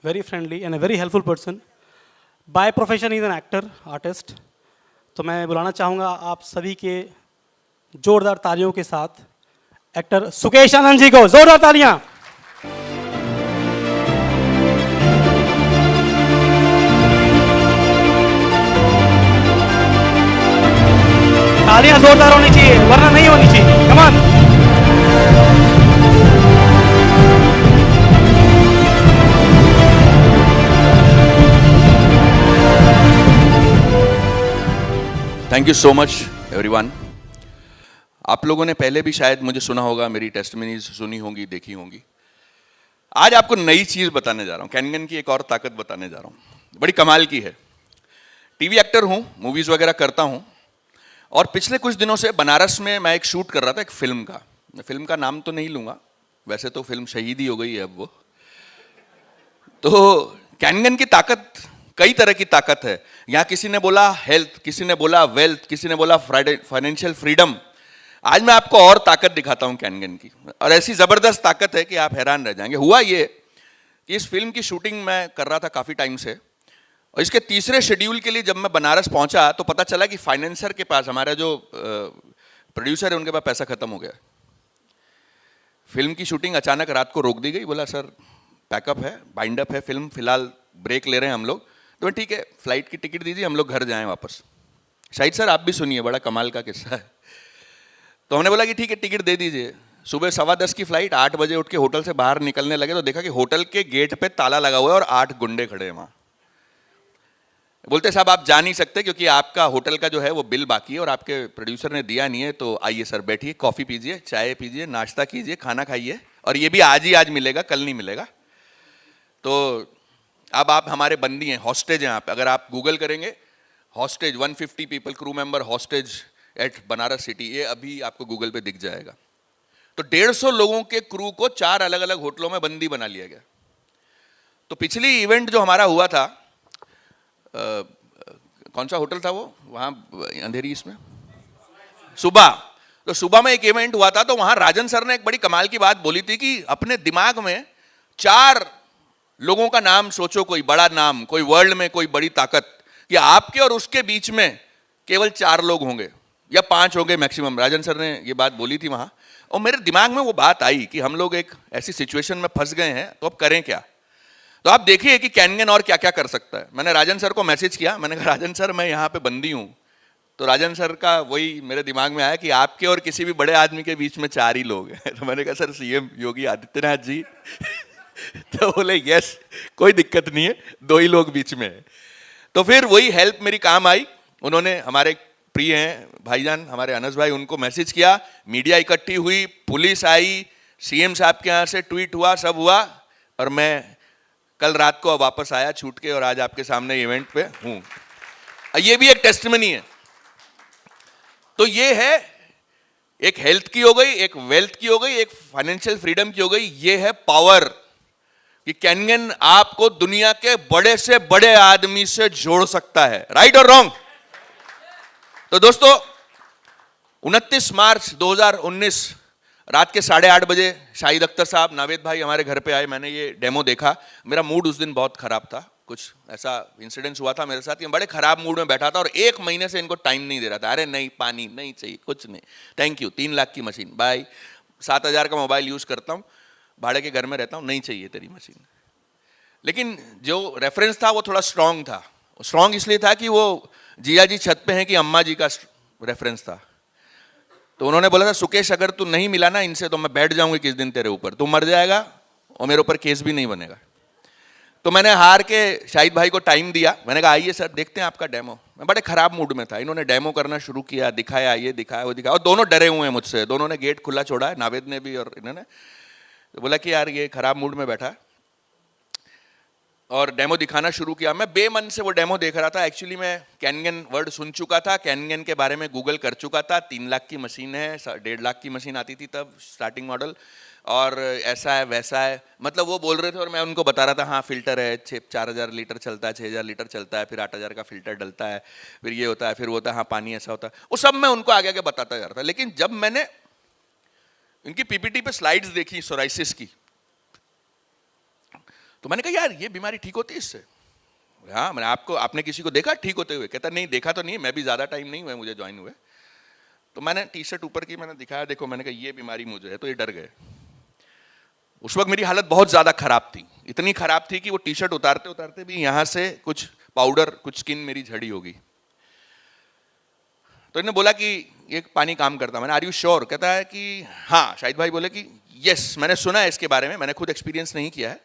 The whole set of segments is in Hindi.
very friendly and a very helpful person. By profession he is an actor, artist. तो मैं बुलाना चाहूँगा आप सभी के जोरदार तालियों के साथ एक्टर सुकेश आनंद जी को, जोरदार तालियां। तालियां जोरदार होनी चाहिए वरना नहीं होनी चाहिए। Come on. Thank you so much everyone. आप लोगों ने पहले भी शायद मुझे सुना होगा, मेरी टेस्टिमनीज सुनी होंगी, देखी होंगी। आज आपको नई चीज बताने जा रहा हूं, कैनगन की एक और ताकत बताने जा रहा हूं, बड़ी कमाल की है। टीवी एक्टर हूं, मूवीज वगैरह करता हूं, और पिछले कुछ दिनों से बनारस में मैं एक शूट कर रहा था एक फिल्म का। मैं फिल्म का नाम तो नहीं लूंगा, वैसे तो फिल्म शहीद ही हो गई है अब वो। तो कैनगन की ताकत कई तरह की ताकत है। यहां किसी ने बोला हेल्थ, किसी ने बोला वेल्थ, किसी ने बोला फाइनेंशियल फ्रीडम। आज मैं आपको और ताकत दिखाता हूं कैनगन की, और ऐसी जबरदस्त ताकत है कि आप हैरान रह जाएंगे। हुआ ये कि इस फिल्म की शूटिंग मैं कर रहा था काफी टाइम से, और इसके तीसरे शेड्यूल के लिए जब मैं बनारस पहुंचा तो पता चला कि फाइनेंसर के पास, हमारा जो प्रोड्यूसर है उनके पास पैसा खत्म हो गया। फिल्म की शूटिंग अचानक रात को रोक दी गई। बोला सर पैकअप है, बाइंड अप है फिल्म, फिलहाल ब्रेक ले रहे हैं हम लोग। तो ठीक है, फ्लाइट की टिकट दीजिए, हम लोग घर जाएं वापस। शायद सर आप भी सुनिए, बड़ा कमाल का किस्सा है। तो हमने बोला कि ठीक है टिकट दे दीजिए। सुबह 10:15 की फ्लाइट, 8 बजे उठ के होटल से बाहर निकलने लगे तो देखा कि होटल के गेट पे ताला लगा हुआ है और 8 गुंडे खड़े हैं वहां। बोलते साहब आप जा नहीं सकते क्योंकि आपका होटल का जो है वो बिल बाकी है और आपके प्रोड्यूसर ने दिया नहीं है। तो आइए सर बैठिए, कॉफी पीजिए, चाय पीजिए, नाश्ता कीजिए, खाना खाइए, और ये भी आज ही आज मिलेगा, कल नहीं मिलेगा। तो अब आप हमारे बंदी हैं, हॉस्टेज हैं आप। अगर आप गूगल करेंगे hostage 150 people crew member hostage at Banaras city, ये अभी आपको गूगल पे दिख जाएगा। तो 150 लोगों के क्रू को 4 अलग अलग होटलों में बंदी बना लिया गया। तो पिछली इवेंट जो हमारा हुआ था, कौन सा होटल था वो वहां अंधेरी इसमें, सुबह। तो सुबह में एक इवेंट हुआ था, तो वहां राजन सर ने एक बड़ी कमाल की बात बोली थी कि अपने दिमाग में 4 लोगों का नाम सोचो, कोई बड़ा नाम, कोई वर्ल्ड में कोई बड़ी ताकत, कि आपके और उसके बीच में केवल 4 लोग होंगे या 5 होंगे मैक्सिमम। राजन सर ने ये बात बोली थी वहां, और मेरे दिमाग में वो बात आई कि हम लोग एक ऐसी सिचुएशन में फंस गए हैं, तो अब करें क्या। तो आप देखिए कि कैनगन और क्या क्या कर सकता है। मैंने राजन सर को मैसेज किया, मैंने कहा राजन सर मैं यहाँ पे बंदी हूँ। तो राजन सर का वही मेरे दिमाग में आया कि आपके और किसी भी बड़े आदमी के बीच में 4 ही लोग हैं। तो मैंने कहा सर सीएम योगी आदित्यनाथ जी। तो बोले यस कोई दिक्कत नहीं है, 2 ही लोग बीच में है। तो फिर वही हेल्प मेरी काम आई। उन्होंने, हमारे प्रिय हैं भाईजान हमारे अनस भाई, उनको मैसेज किया, मीडिया इकट्ठी हुई, पुलिस आई, सीएम साहब के यहाँ से ट्वीट हुआ, सब हुआ, और मैं कल रात को वापस आया छूट के, और आज आपके सामने इवेंट पे हूं। ये भी एक टेस्टिमनी है। तो ये है, एक हेल्थ की हो गई, एक वेल्थ की हो गई, एक फाइनेंशियल फ्रीडम की हो गई। ये है पावर कि कैनगन आपको दुनिया के बड़े से बड़े आदमी से जोड़ सकता है। राइट और रॉन्ग। तो दोस्तों 29 मार्च 2019 रात के 8:30 बजे शाहिद अख्तर साहब, नावेद भाई हमारे घर पे आए। मैंने ये डेमो देखा। मेरा मूड उस दिन बहुत खराब था, कुछ ऐसा इंसिडेंस हुआ था मेरे साथ, मैं बड़े खराब मूड में बैठा था, और 1 महीने से इनको टाइम नहीं दे रहा था। अरे नहीं, पानी नहीं चाहिए, कुछ नहीं, थैंक यू, 3 लाख की मशीन, बाय, 7,000 का मोबाइल यूज करता हूँ, भाड़े के घर में रहता हूँ, नहीं चाहिए तेरी मशीन। लेकिन जो रेफरेंस था वो थोड़ा स्ट्रांग था। स्ट्रांग इसलिए था कि वो जिया जी छत पे हैं कि अम्मा जी का रेफरेंस था। तो उन्होंने बोला था सुकेश अगर तू नहीं मिला ना इनसे तो मैं बैठ जाऊंगी किस दिन तेरे ऊपर, तू मर जाएगा और मेरे ऊपर केस भी नहीं बनेगा। तो मैंने हार के शाहिद भाई को टाइम दिया। मैंने कहा आइए सर देखते हैं आपका डेमो। मैं बड़े खराब मूड में था। इन्होंने डेमो करना शुरू किया, दिखाया, ये दिखाया, वो दिखाया, और दोनों डरे हुए हैं मुझसे। दोनों ने गेट खुला छोड़ा है, नावेद ने भी और इन्होंने। तो बोला कि यार ये खराब मूड में बैठा, और डेमो दिखाना शुरू किया। मैं बेमन से वो डेमो देख रहा था। एक्चुअली मैं कैनगन वर्ड सुन चुका था, कैनगन के बारे में गूगल कर चुका था। 3 लाख की मशीन है, 1.5 लाख की मशीन आती थी तब स्टार्टिंग मॉडल, और ऐसा है वैसा है, मतलब वो बोल रहे थे और मैं उनको बता रहा था हाँ फिल्टर है, 4,000 लीटर चलता है, 6,000 लीटर चलता है, फिर 8,000 का फिल्टर डलता है, फिर ये होता है, फिर वो होता है, हाँ पानी ऐसा होता है, वो सब मैं उनको आगे आगे बताता जा रहा था। लेकिन जब मैंने इनकी पीपीटी पे स्लाइड्स देखी सोराइसिस की, तो मैंने कहा यार ये बीमारी ठीक होती है इससे? हाँ, मैंने आपने किसी को देखा ठीक होते हुए? कहता नहीं देखा तो नहीं, मैं भी ज़्यादा टाइम नहीं हुआ मुझे ज्वाइन हुए। तो मैंने टी शर्ट ऊपर की मैंने दिखाया, देखो, मैंने कहा ये बीमारी मुझे है। तो ये डर गए। उस वक्त मेरी हालत बहुत ज़्यादा खराब थी, इतनी खराब थी कि वो टी शर्ट उतारते उतारते भी यहाँ से कुछ पाउडर, कुछ स्किन मेरी झड़ी होगी। तो इन्होंने बोला कि ये पानी काम करता। मैंने आर यू श्योर? कहता है कि हाँ। शाहिद भाई बोले कि यस, मैंने सुना है इसके बारे में, मैंने खुद एक्सपीरियंस नहीं किया है।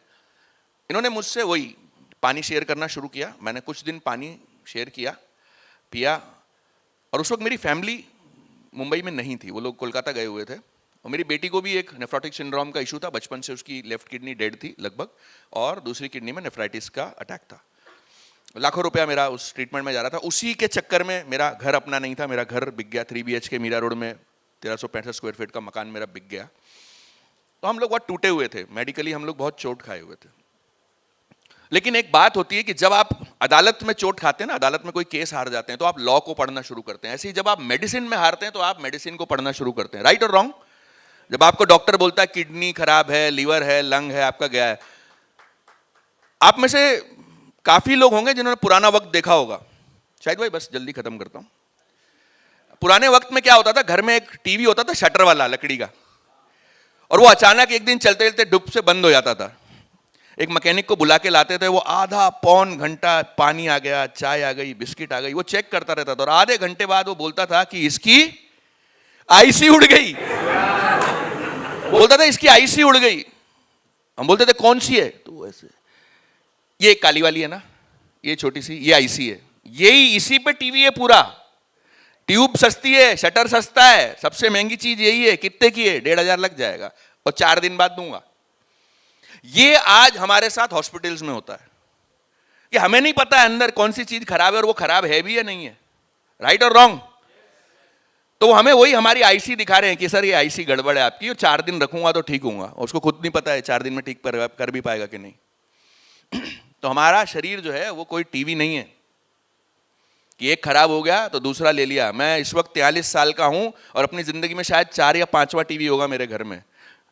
इन्होंने मुझसे वही पानी शेयर करना शुरू किया। मैंने कुछ दिन पानी शेयर किया, पिया। और उस वक्त मेरी फैमिली मुंबई में नहीं थी, वो लोग कोलकाता गए हुए थे। और मेरी बेटी को भी एक नेफ्रोटिक सिंड्रोम का इशू था, बचपन से उसकी लेफ्ट किडनी डेड थी लगभग, और दूसरी किडनी में नेफ्राइटिस का अटैक था। लाखों रुपया मेरा उस ट्रीटमेंट में जा रहा था। उसी के चक्कर में मेरा घर अपना नहीं था, मेरा घर बिक गया। 3 BHK मीरा रोड में 1365 स्क्वायर फीट का मकान मेरा बिक गया। तो हम लोग बहुत टूटे हुए थे, मेडिकली हम लोग बहुत चोट खाए हुए थे। लेकिन एक बात होती है कि जब आप अदालत में चोट खाते हैं ना, अदालत में कोई केस हार जाते हैं, तो आप लॉ को पढ़ना शुरू करते हैं। ऐसे ही जब आप मेडिसिन में हारते हैं तो आप मेडिसिन को पढ़ना शुरू करते हैं। राइट और रॉन्ग? जब आपको डॉक्टर बोलता है किडनी खराब है, लीवर है, लंग है, आपका गया है। आप में से काफी लोग होंगे जिन्होंने पुराना वक्त देखा होगा। शायद भाई बस जल्दी खत्म करता हूं। पुराने वक्त में क्या होता था, घर में एक टीवी होता था शटर वाला लकड़ी का, और वो अचानक एक दिन चलते चलते डुब से बंद हो जाता था। एक मैकेनिक को बुला के लाते थे, वो आधा पौन घंटा पानी आ गया, चाय आ गई, बिस्किट आ गई, वो चेक करता रहता था। और आधे घंटे बाद वो बोलता था कि इसकी आईसी उड़ गई। बोलता था इसकी आईसी उड़ गई। हम बोलते थे कौन सी है? तो ऐसे, ये काली वाली है ना, ये छोटी सी, ये आईसी है। यही इसी पे टीवी है पूरा। ट्यूब सस्ती है, शटर सस्ता है, सबसे महंगी चीज यही है। कितने की है? 1,500 लग जाएगा, और 4 दिन बाद दूंगा। ये आज हमारे साथ हॉस्पिटल्स में होता है कि हमें नहीं पता है अंदर कौन सी चीज खराब है, और वो खराब है भी या नहीं है। राइट और रॉन्ग? तो हमें वही हमारी आईसी दिखा रहे हैं कि सर ये आईसी गड़बड़ है आपकी, और 4 दिन रखूंगा तो ठीक होऊंगा। उसको खुद नहीं पता है 4 दिन में ठीक कर भी पाएगा कि नहीं। तो हमारा शरीर जो है वो कोई टीवी नहीं है कि एक खराब हो गया तो दूसरा ले लिया। मैं इस वक्त 43 साल का हूं, और अपनी जिंदगी में शायद 4 या 5वां टीवी होगा मेरे घर में,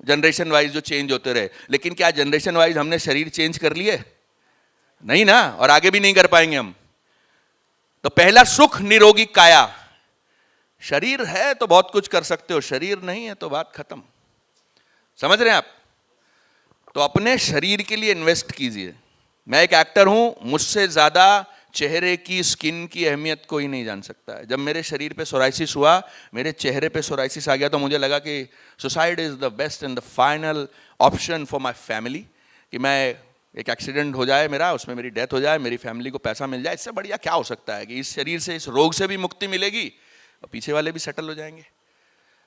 जनरेशन वाइज जो चेंज होते रहे। लेकिन क्या जनरेशन वाइज हमने शरीर चेंज कर लिए? नहीं ना, और आगे भी नहीं कर पाएंगे हम। तो पहला सुख निरोगी काया। शरीर है तो बहुत कुछ कर सकते हो, शरीर नहीं है तो बात खत्म। समझ रहे हैं आप? तो अपने शरीर के लिए इन्वेस्ट कीजिए। मैं एक एक्टर हूं, मुझसे ज्यादा चेहरे की, स्किन की अहमियत कोई नहीं जान सकता है। जब मेरे शरीर पे सोराइसिस हुआ, मेरे चेहरे पे सोराइसिस आ गया, तो मुझे लगा कि suicide is the best and the final option for my family. कि मैं एक एक्सीडेंट हो जाए मेरा, उसमें मेरी डेथ हो जाए, मेरी फैमिली को पैसा मिल जाए, इससे बढ़िया क्या हो सकता है कि इस शरीर से, इस रोग से भी मुक्ति मिलेगी और पीछे वाले भी सेटल हो जाएंगे।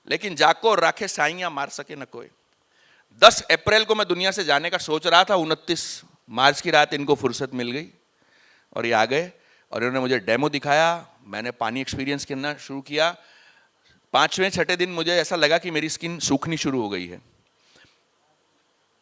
लेकिन जाको राखे साइयां मार सके न कोई। 10 अप्रैल को मैं दुनिया से जाने का सोच रहा था, 29 मार्च की रात इनको फुर्सत मिल गई और ये आ गए, और इन्होंने मुझे डेमो दिखाया। मैंने पानी एक्सपीरियंस करना शुरू किया। 5वें 6ठे दिन मुझे ऐसा लगा कि मेरी स्किन सूखनी शुरू हो गई है,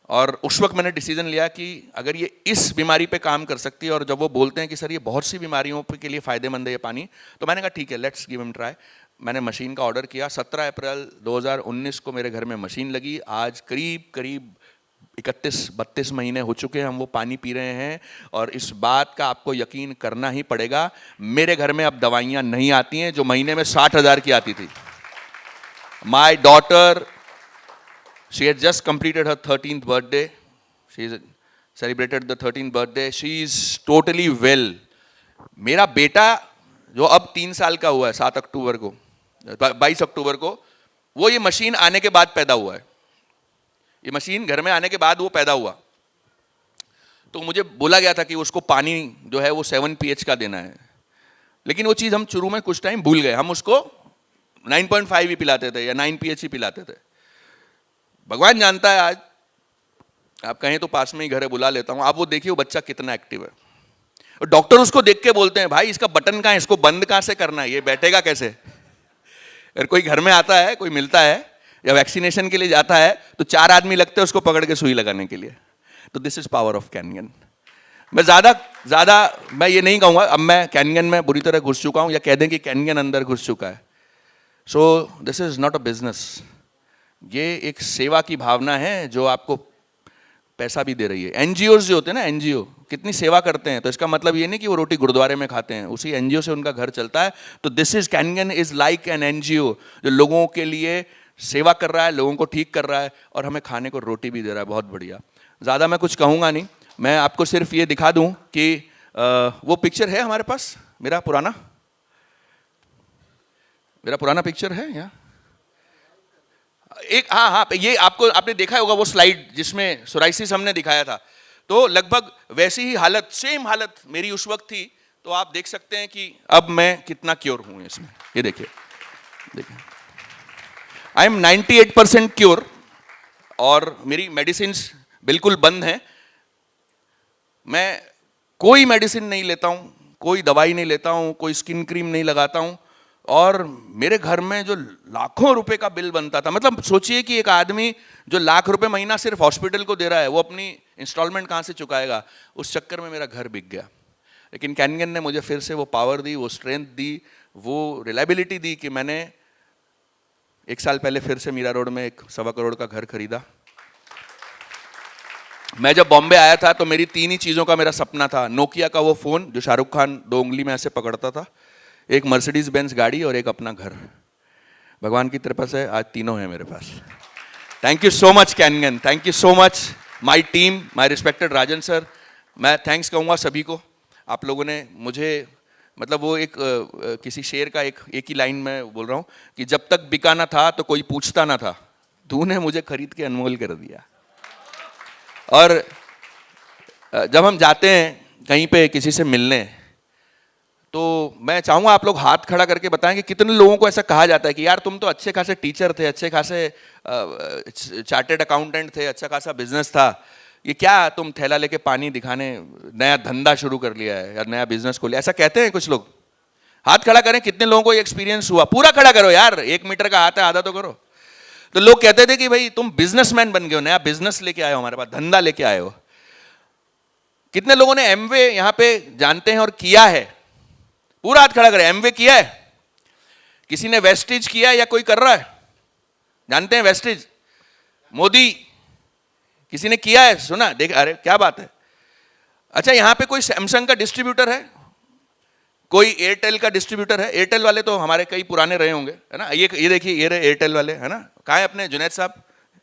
और उस वक्त मैंने डिसीजन लिया कि अगर ये इस बीमारी पे काम कर सकती है, और जब वो बोलते हैं कि सर ये बहुत सी बीमारियों के लिए फ़ायदेमंद है ये पानी, तो मैंने कहा ठीक है, लेट्स गिव हिम ट्राई। मैंने मशीन का ऑर्डर किया। 17 अप्रैल 2019 को मेरे घर में मशीन लगी। आज करीब 31-32 महीने हो चुके हैं हम वो पानी पी रहे हैं। और इस बात का आपको यकीन करना ही पड़ेगा, मेरे घर में अब दवाइयाँ नहीं आती हैं जो महीने में 60,000 की आती थी। My daughter, she had just completed her 13th birthday. She celebrated the 13th birthday. She is totally well. मेरा बेटा जो अब 3 साल का हुआ है, 7 अक्टूबर को, 22 अक्टूबर को, वो ये मशीन आने के बाद पैदा हुआ है। ये मशीन घर में आने के बाद वो पैदा हुआ। तो मुझे बोला गया था कि उसको पानी जो है वो 7 pH का देना है, लेकिन वो चीज़ हम शुरू में कुछ टाइम भूल गए। हम उसको 9.5 ही पिलाते थे या 9 pH ही पिलाते थे। भगवान जानता है, आज आप कहें तो पास में ही घर है, बुला लेता हूं, आप वो देखिए वो बच्चा कितना एक्टिव है। और डॉक्टर उसको देख के बोलते हैं भाई इसका बटन कहाँ है, इसको बंद कहाँ से करना है, ये बैठेगा कैसे। अगर कोई घर में आता है, कोई मिलता है या वैक्सीनेशन के लिए जाता है, तो 4 आदमी लगते हैं उसको पकड़ के सुई लगाने के लिए। तो दिस इज पावर ऑफ कैनगन। मैं ज़्यादा मैं ये नहीं कहूँगा, अब मैं कैनगन में बुरी तरह घुस चुका हूँ, या कह दें कि कैनगन अंदर घुस चुका है। So this is not a business. ये एक सेवा की भावना है जो आपको पैसा भी दे रही है। एनजीओ जो होते हैं ना, एनजीओ कितनी सेवा करते हैं, तो इसका मतलब ये नहीं कि वो रोटी गुरुद्वारे में खाते हैं, उसी एनजीओ से उनका घर चलता है। तो this is Kangan is like an NGO जो लोगों के लिए सेवा कर रहा है, लोगों को ठीक कर रहा है और हमें खाने को रोटी भी दे रहा है। बहुत बढ़िया। ज़्यादा मैं कुछ कहूँगा नहीं, मैं आपको सिर्फ ये दिखा दूँ कि वो पिक्चर है हमारे पास, मेरा पुराना पिक्चर है यहाँ एक। हाँ, ये आपने देखा होगा वो स्लाइड जिसमें सोराइसिस हमने दिखाया था, तो लगभग वैसी ही हालत, सेम हालत मेरी उस वक्त थी। तो आप देख सकते हैं कि अब मैं कितना क्योर हूं इसमें। ये देखिए आई एम 98% क्योर और मेरी मेडिसिन बिल्कुल बंद है। मैं कोई मेडिसिन नहीं लेता हूं, कोई दवाई नहीं लेता हूं, कोई स्किन क्रीम नहीं लगाता हूं। और मेरे घर में जो लाखों रुपए का बिल बनता था, मतलब सोचिए कि एक आदमी जो लाख रुपए महीना सिर्फ हॉस्पिटल को दे रहा है, वो अपनी इंस्टॉलमेंट कहाँ से चुकाएगा। उस चक्कर में मेरा घर बिक गया। लेकिन कैनगन ने मुझे फिर से वो पावर दी, वो स्ट्रेंथ दी, वो रिलायबिलिटी दी कि मैंने 1 साल पहले फिर से मीरा रोड में एक 1.25 करोड़ का घर खरीदा। मैं जब बॉम्बे आया था तो मेरी 3 ही चीज़ों का मेरा सपना था। नोकिया का वो फ़ोन जो शाहरुख खान 2 उंगली में ऐसे पकड़ता था, एक मर्सिडीज बेंज गाड़ी और एक अपना घर। भगवान की कृपा से आज तीनों हैं मेरे पास। Thank you so much Kangan, thank you so much my team, my respected Rajan sir. मैं थैंक्स कहूँगा सभी को। आप लोगों ने मुझे, मतलब वो एक किसी शेर का एक ही लाइन में बोल रहा हूँ कि जब तक बिकाना था तो कोई पूछता ना था, तूने मुझे खरीद के अनमोल कर दिया। और जब हम जाते हैं कहीं पे किसी से मिलने, तो मैं चाहूँगा आप लोग हाथ खड़ा करके बताएं कि कितने लोगों को ऐसा कहा जाता है कि यार तुम तो अच्छे खासे टीचर थे, अच्छे खासे चार्टेड अकाउंटेंट थे, अच्छा खासा बिजनेस था, ये क्या तुम थैला लेके पानी दिखाने नया धंधा शुरू कर लिया है या नया बिजनेस खोल लिया, ऐसा कहते हैं कुछ लोग। हाथ खड़ा करें कितने लोगों को ये एक्सपीरियंस हुआ। पूरा खड़ा करो यार, 1 मीटर का हाथ है, आधा तो करो। तो लोग कहते थे कि भाई तुम बिजनेसमैन बन गए हो, नया बिजनेस लेके आए हो, हमारे पास धंधा लेके आए हो। कितने लोगों ने एमवे यहां पे जानते हैं और किया है? पूरा हाथ खड़ा करें। एमवे किया है? किसी ने वेस्टिज किया है या कोई कर रहा है? जानते हैं वेस्टिज? मोदी किसी ने किया है? सुना, देख, अरे क्या बात है। अच्छा, यहां पे कोई सैमसंग का डिस्ट्रीब्यूटर है? कोई एयरटेल का डिस्ट्रीब्यूटर है? एयरटेल वाले तो हमारे कई पुराने रहे होंगे, है ना। ये देखिए, ये रहे एयरटेल वाले, है ना। कहाँ है अपने जुनैद साहब?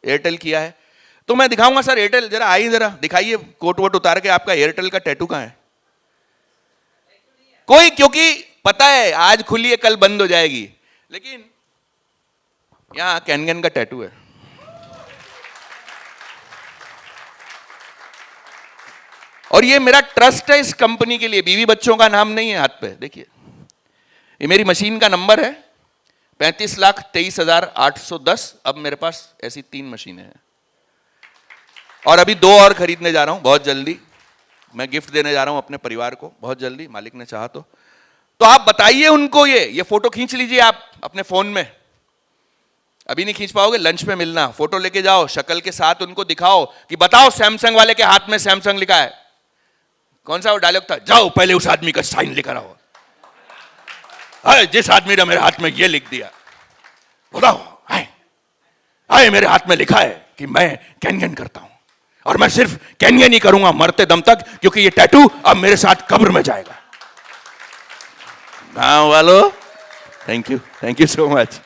एयरटेल किया है तो मैं दिखाऊंगा सर। एयरटेल जरा आइए, जरा दिखाइए कोट वोट उतार के, आपका एयरटेल का टैटू कहाँ है? कोई, क्योंकि पता है आज खुली है कल बंद हो जाएगी, लेकिन यहां कैनगन का टैटू है। और ये मेरा ट्रस्ट है इस कंपनी के लिए, बीवी बच्चों का नाम नहीं है हाथ पे। देखिए, ये मेरी मशीन का नंबर है 35,23,810। अब मेरे पास ऐसी 3 मशीनें हैं और अभी 2 और खरीदने जा रहा हूं बहुत जल्दी। मैं गिफ्ट देने जा रहा हूं अपने परिवार को बहुत जल्दी, मालिक ने चाहा तो आप बताइए उनको। ये फोटो खींच लीजिए आप अपने फोन में। अभी नहीं खींच पाओगे, लंच पे मिलना, फोटो लेके जाओ, शक्ल के साथ उनको दिखाओ कि बताओ सैमसंग वाले के हाथ में सैमसंग लिखा है। कौन सा वो डायलॉग था? जाओ पहले उस आदमी का साइन लेकर आओ। जिस आदमी ने मेरे हाथ में ये लिख दिया, बताओ, आए मेरे हाथ में लिखा है कि मैं कैनगन करता हूं और मैं सिर्फ कैनगन ही करूंगा मरते दम तक, क्योंकि ये टैटू अब मेरे साथ कब्र में जाएगा। गांव वालों, थैंक यू सो मच।